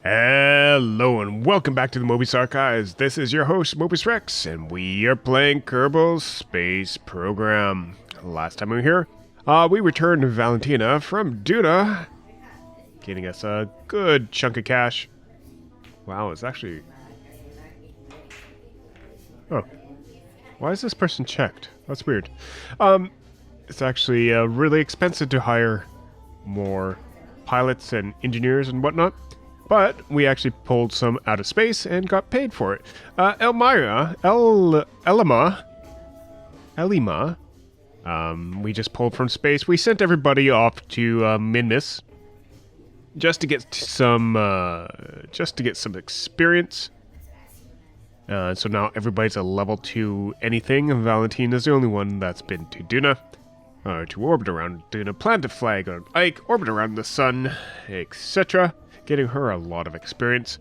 Hello and welcome back to the Mobius Archives. This is your host, Mobius Rex, and we are playing Kerbal Space Program. Last time we were here, we returned Valentina from Duna, getting us a good chunk of cash. Wow, it's actually... Oh. Why is this person checked? That's weird. It's actually really expensive to hire more pilots and engineers and whatnot. But we actually pulled some out of space and got paid for it. Elima, we just pulled from space. We sent everybody off to Minmus just to get some experience. So now everybody's a level 2 anything, and Valentina's the only one that's been to Duna. To orbit around Duna, plant a flag on Ike, orbit around the sun, etc. Getting her a lot of experience.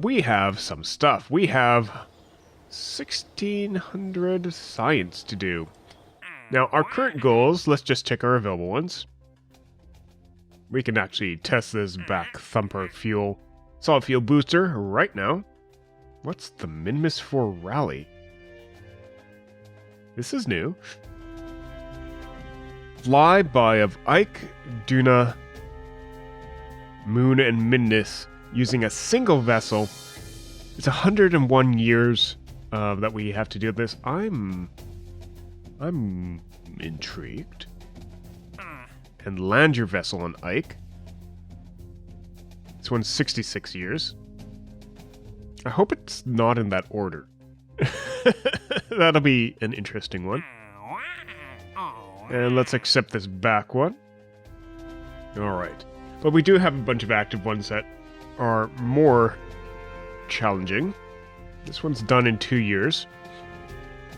We have some stuff. We have 1,600 science to do. Now, our current goals, let's just check our available ones. We can actually test this back thumper fuel, solid fuel booster right now. What's the Minmus 4 rally? This is new. Flyby of Ike, Duna, Moon, and Minmus using a single vessel. It's 101 years that we have to do this. I'm intrigued. And land your vessel on Ike. This one's 66 years. I hope it's not in that order. That'll be an interesting one. And let's accept this back one. Alright. But we do have a bunch of active ones that are more challenging. This one's done in 2 years.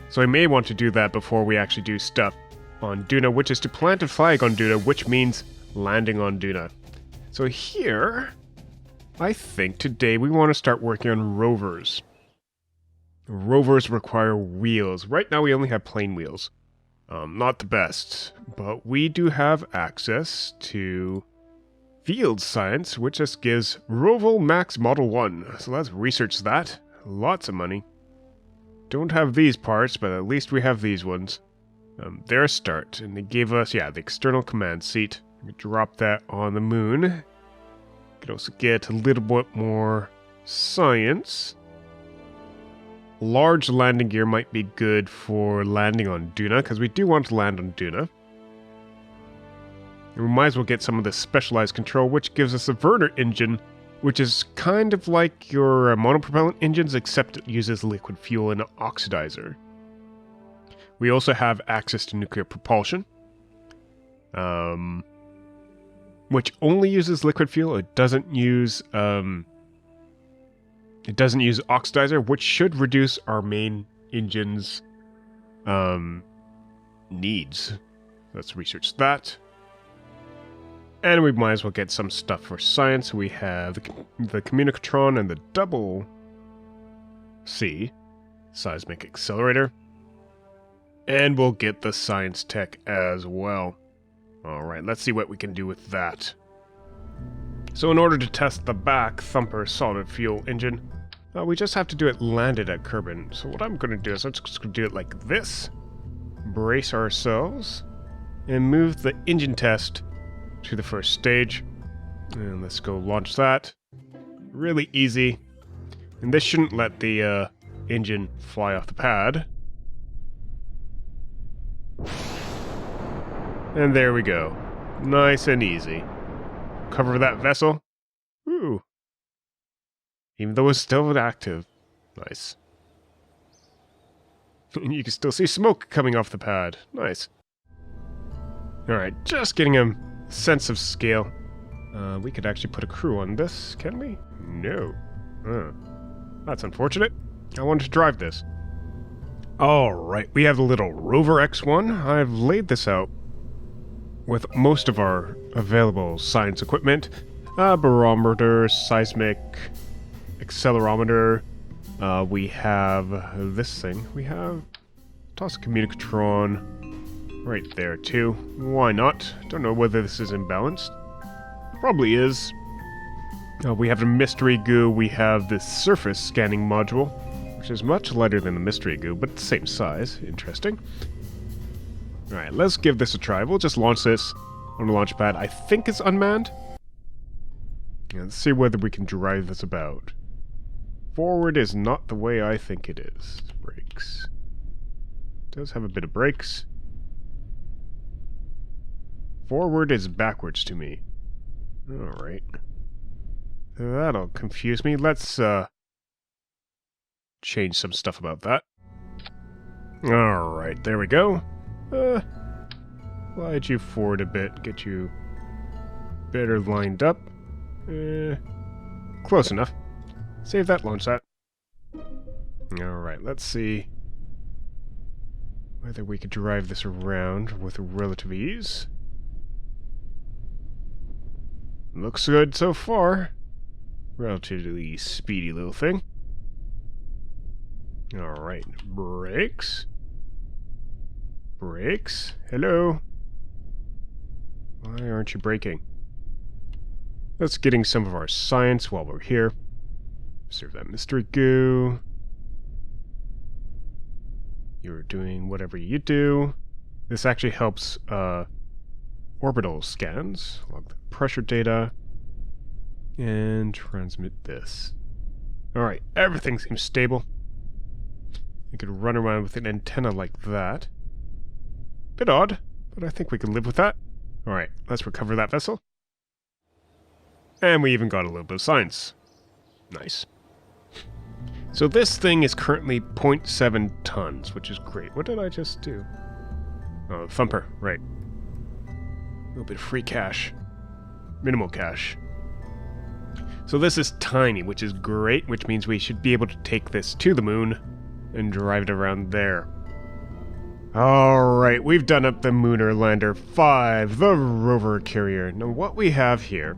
So I may want to do that before we actually do stuff on Duna, which is to plant a flag on Duna, which means landing on Duna. So here, I think today we want to start working on rovers. Rovers require wheels. Right now we only have plain wheels. Not the best, but we do have access to field science, which just gives Roval Max Model 1. So let's research that. Lots of money. Don't have these parts, but at least we have these ones. They're a start, and they gave us, the external command seat. We drop that on the moon. Could also get a little bit more science. Large landing gear might be good for landing on Duna, because we do want to land on Duna. And we might as well get some of the specialized control, which gives us a Werner engine, which is kind of like your monopropellant engines, except it uses liquid fuel and an oxidizer. We also have access to nuclear propulsion, which only uses liquid fuel. It doesn't use oxidizer, which should reduce our main engine's needs. Let's research that. And we might as well get some stuff for science. We have the Communicatron and the double C seismic accelerator. And we'll get the science tech as well. Alright, let's see what we can do with that. So in order to test the back thumper solid fuel engine, we just have to do it landed at Kerbin. So what I'm going to do is I'm just going to do it like this. Brace ourselves. And move the engine test to the first stage. And let's go launch that. Really easy. And this shouldn't let the engine fly off the pad. And there we go. Nice and easy. Cover that vessel. Ooh. Even though it's still active. Nice. You can still see smoke coming off the pad. Nice. Alright, just getting a sense of scale. We could actually put a crew on this, can we? No. That's unfortunate. I wanted to drive this. Alright, we have the little Rover X1. I've laid this out with most of our available science equipment. Barometer, seismic, accelerometer. We have this thing. We have toss a Communicatron right there too. Why not? Don't know whether this is imbalanced. Probably is. We have the mystery goo, we have the surface scanning module, which is much lighter than the mystery goo, but the same size. Interesting. Alright, let's give this a try. We'll just launch this on the launch pad. I think it's unmanned. Yeah, let's see whether we can drive this about. Forward is not the way I think it is. Brakes. It does have a bit of brakes. Forward is backwards to me. Alright. That'll confuse me. Let's, change some stuff about that. Alright, there we go. Slide you forward a bit, get you better lined up. Close enough. Save that, launch that. Alright, let's see whether we could drive this around with relative ease. Looks good so far. Relatively speedy little thing. Alright, brakes. Brakes? Hello? Why aren't you braking? Let's getting some of our science while we're here. Serve that mystery goo. You're doing whatever you do. This actually helps orbital scans, log the pressure data, and transmit this. Alright, everything seems stable. You could run around with an antenna like that. Bit odd, but I think we can live with that. Alright, let's recover that vessel. And we even got a little bit of science. Nice. So this thing is currently 0.7 tons, which is great. What did I just do? Oh, thumper, right. A little bit of free cash. Minimal cash. So this is tiny, which is great, which means we should be able to take this to the moon and drive it around there. Alright, we've done up the Mooner Lander 5, the rover carrier. Now what we have here,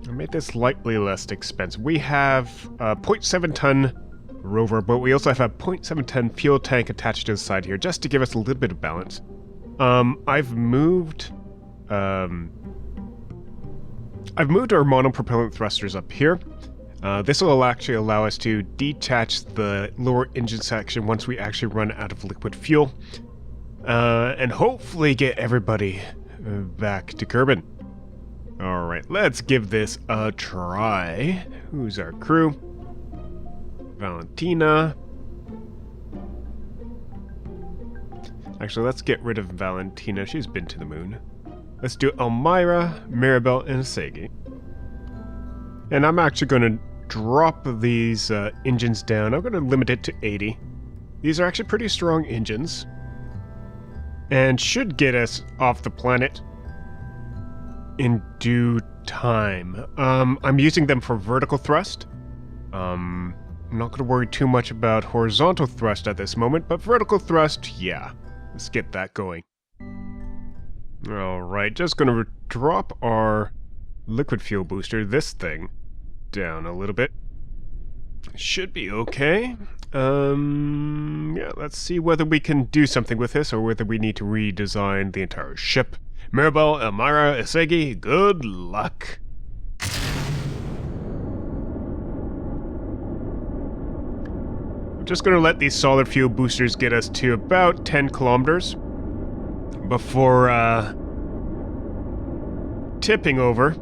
I made this slightly less expensive. We have a 0.7 ton rover, but we also have a 0.7 ton fuel tank attached to the side here, just to give us a little bit of balance. I've moved our monopropellant thrusters up here. This will actually allow us to detach the lower engine section once we actually run out of liquid fuel. And hopefully get everybody back to Kerbin. Alright, let's give this a try. Who's our crew? Valentina. Actually, let's get rid of Valentina. She's been to the moon. Let's do Elmira, Maribel, and Asegi. And I'm actually going to drop these engines down. I'm going to limit it to 80. These are actually pretty strong engines. And should get us off the planet in due time. I'm using them for vertical thrust. I'm not going to worry too much about horizontal thrust at this moment, but vertical thrust, yeah. Let's get that going. Alright, just going to drop our liquid fuel booster, this thing, down a little bit. Should be okay. Yeah, let's see whether we can do something with this or whether we need to redesign the entire ship. Maribel, Elmira, Asegi, good luck. I'm just going to let these solid fuel boosters get us to about 10 kilometers before tipping over.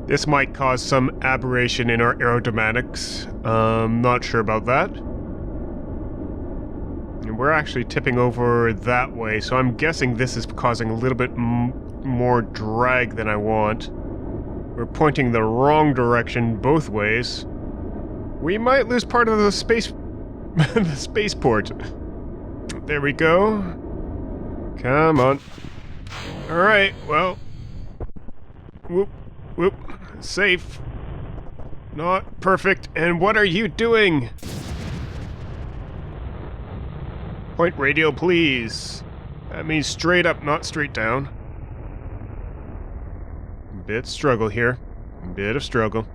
This might cause some aberration in our aerodynamics. Not sure about that. And we're actually tipping over that way, so I'm guessing this is causing a little bit more drag than I want. We're pointing the wrong direction both ways. We might lose part of the space... the spaceport. There we go. Come on. Alright, well... Whoop. Whoop. Safe. Not perfect. And what are you doing? Point radio, please. That means straight up, not straight down. Bit struggle here. Bit of struggle.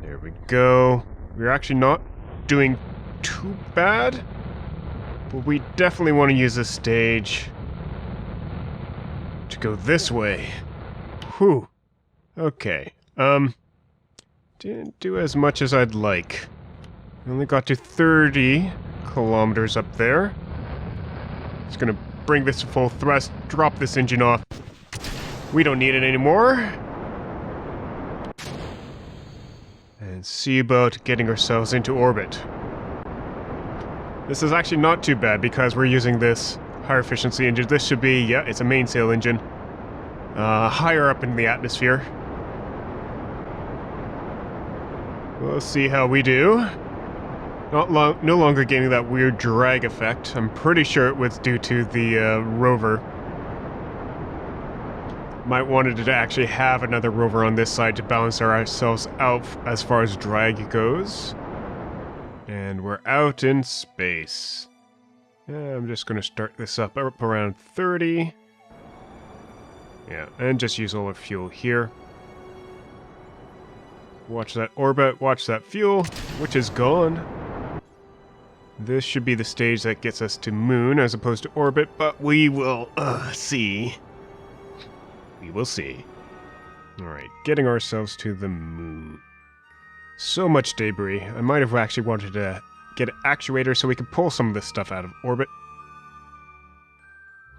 There we go. We're actually not doing too bad. But we definitely want to use this stage to go this way. Whew. Okay, Didn't do as much as I'd like. Only got to 30 kilometers up there. Just gonna bring this to full thrust, drop this engine off. We don't need it anymore. And see about getting ourselves into orbit. This is actually not too bad because we're using this higher efficiency engine. This should be, yeah, it's a mainsail engine. Higher up in the atmosphere. We'll see how we do. No longer getting that weird drag effect. I'm pretty sure it was due to the rover. Might wanted to actually have another rover on this side to balance ourselves out as far as drag goes. And we're out in space. I'm just going to start this up around 30. Yeah, and just use all our fuel here. Watch that orbit, watch that fuel, which is gone. This should be the stage that gets us to moon as opposed to orbit, but we will see. We will see. Alright, getting ourselves to the moon. So much debris. I might have actually wanted to get an actuator so we could pull some of this stuff out of orbit.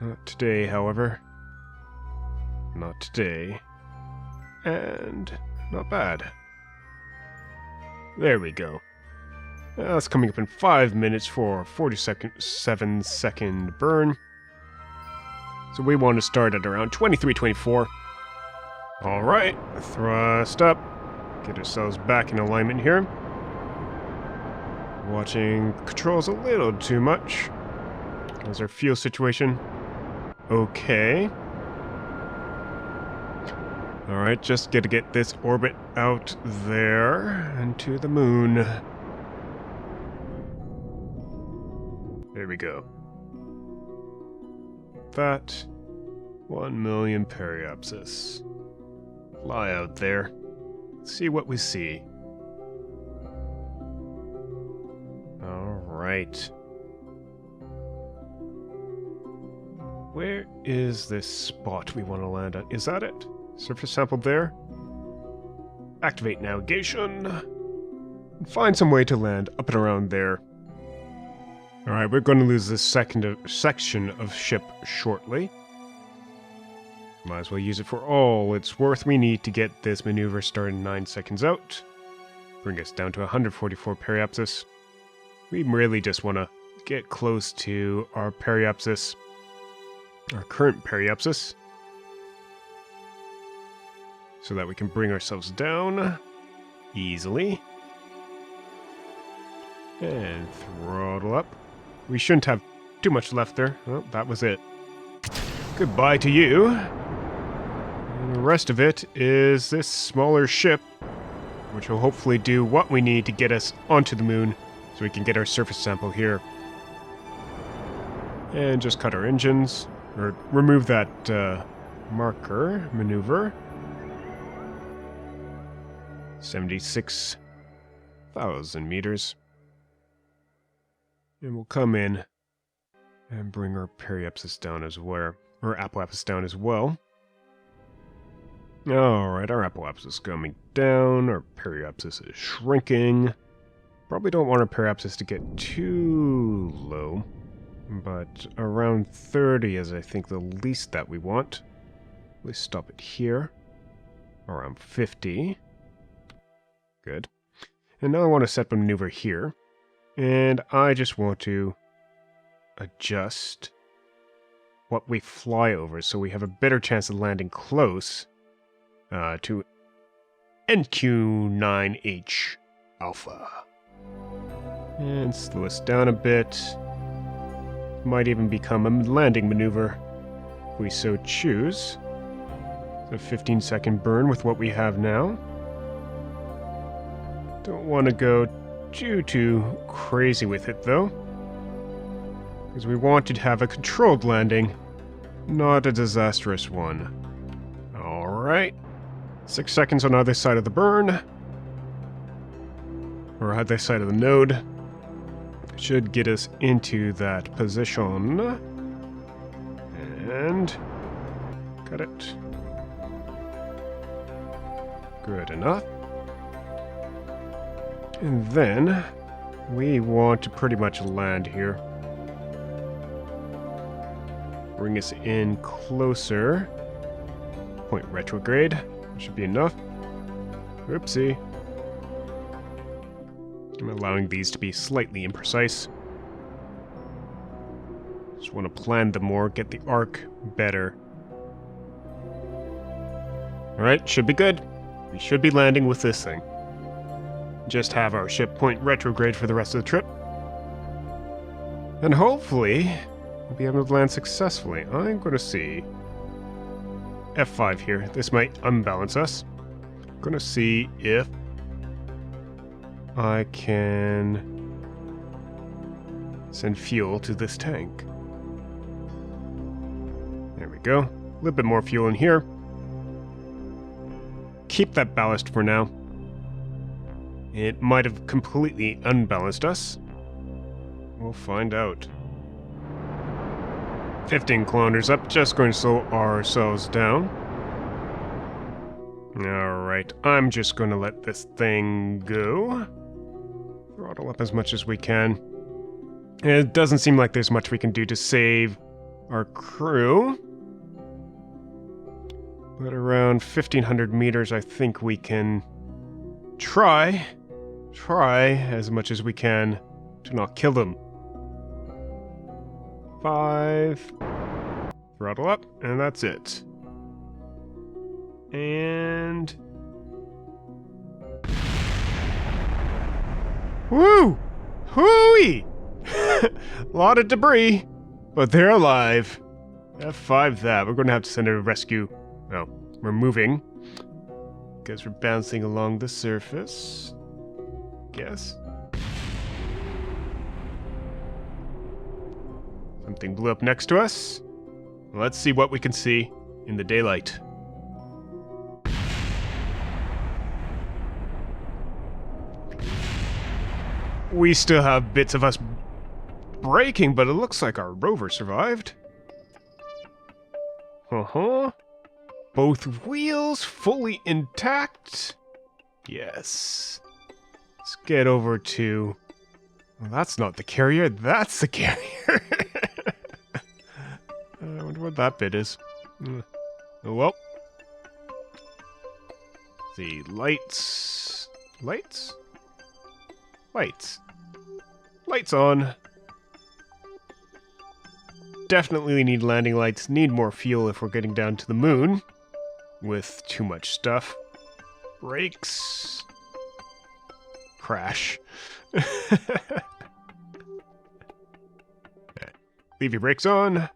Not today, however. Not today. And not bad. There we go. That's coming up in 5 minutes for a 47-second burn. So we want to start at around 23-24. Alright, thrust up. Get ourselves back in alignment here. Watching controls a little too much. How's our fuel situation? Okay. Alright, just gotta get this orbit out there and to the moon. There we go. That 1 million periapsis. Fly out there. See what we see. Alright. Where is this spot we want to land at? Is that it? Surface sample there? Activate navigation. And find some way to land up and around there. Alright, we're going to lose this section of ship shortly. Might as well use it for all it's worth. We need to get this maneuver started 9 seconds out. Bring us down to 144 periapsis. We really just want to get close to our periapsis. Our current periapsis. So that we can bring ourselves down easily. And throttle up. We shouldn't have too much left there. Well, that was it. Goodbye to you. And the rest of it is this smaller ship, which will hopefully do what we need to get us onto the moon so we can get our surface sample here. And just cut our engines, or remove that marker maneuver. 76,000 meters. And we'll come in and bring our periapsis down as well, or apoapsis down as well. Alright, our apoapsis is coming down, our periapsis is shrinking. Probably don't want our periapsis to get too low, but around 30 is I think the least that we want. Let's stop it here. Around 50. Good. And now I want to set a maneuver here. And I just want to adjust what we fly over so we have a better chance of landing close to NQ9H Alpha. And slow us down a bit. Might even become a landing maneuver if we so choose. It's a 15-second burn with what we have now. Don't want to go too crazy with it though, because we want to have a controlled landing, not a disastrous one. Alright, 6 seconds on either side of the burn, or either side of the node. Should get us into that position, and cut it. Good enough. And then we want to pretty much land here. Bring us in closer. Point retrograde. That should be enough. Oopsie. I'm allowing these to be slightly imprecise. Just want to plan them more, get the arc better. Alright, should be good. We should be landing with this thing. Just have our ship point retrograde for the rest of the trip. And hopefully, we'll be able to land successfully. I'm going to see F5 here. This might unbalance us. I'm going to see if I can send fuel to this tank. There we go. A little bit more fuel in here. Keep that ballast for now. It might have completely unbalanced us. We'll find out. 15 kilometers up, just going to slow ourselves down. Alright, I'm just going to let this thing go. Throttle up as much as we can. It doesn't seem like there's much we can do to save our crew. But around 1,500 meters, I think we can try as much as we can to not kill them. 5. Throttle up, and that's it. And... Woo! Hooey! A lot of debris, but they're alive. F5 that. We're going to have to send a rescue. No, we're moving. Because we're bouncing along the surface. Guess. Something blew up next to us. Let's see what we can see in the daylight. We still have bits of us braking, but it looks like our rover survived. Both wheels fully intact. Yes. Let's get over to... Well, that's not the carrier, that's the carrier. I wonder what that bit is. Oh well. The lights... Lights? Lights. Lights on. Definitely need landing lights, need more fuel if we're getting down to the moon. With too much stuff. Brakes. Crash. Leave your brakes on.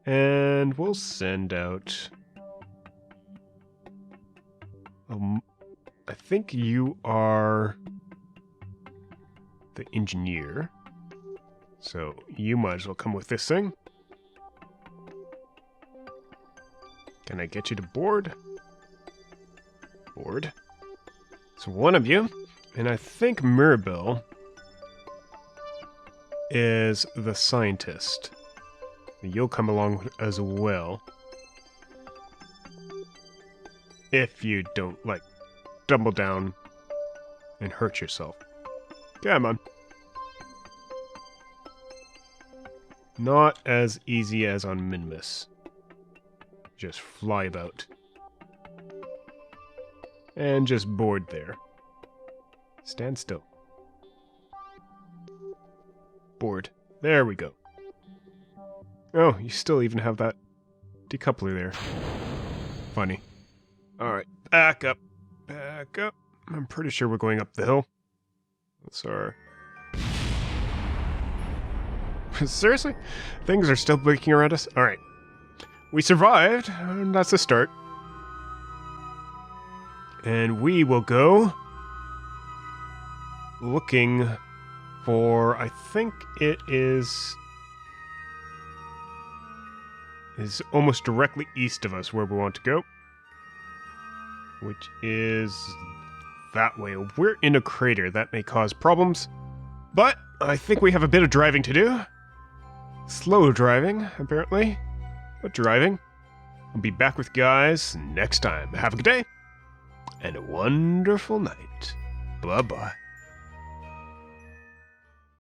And we'll send out... I think you are the engineer. So you might as well come with this thing. Can I get you to board? Board. So one of you, and I think Mirabelle is the scientist. You'll come along as well. If you don't, like, tumble down and hurt yourself. Come on. Not as easy as on Minmus. Just fly about. And just board there. Stand still. Board. There we go. Oh, you still even have that decoupler there. Funny. Alright, back up. Back up. I'm pretty sure we're going up the hill. That's our... Seriously? Things are still breaking around us? Alright. We survived, and that's a start. And we will go looking for, I think it is almost directly east of us where we want to go. Which is that way. We're in a crater. That may cause problems. But I think we have a bit of driving to do. Slow driving, apparently. But driving. I'll be back with you guys next time. Have a good day. and a wonderful night. Bye-bye.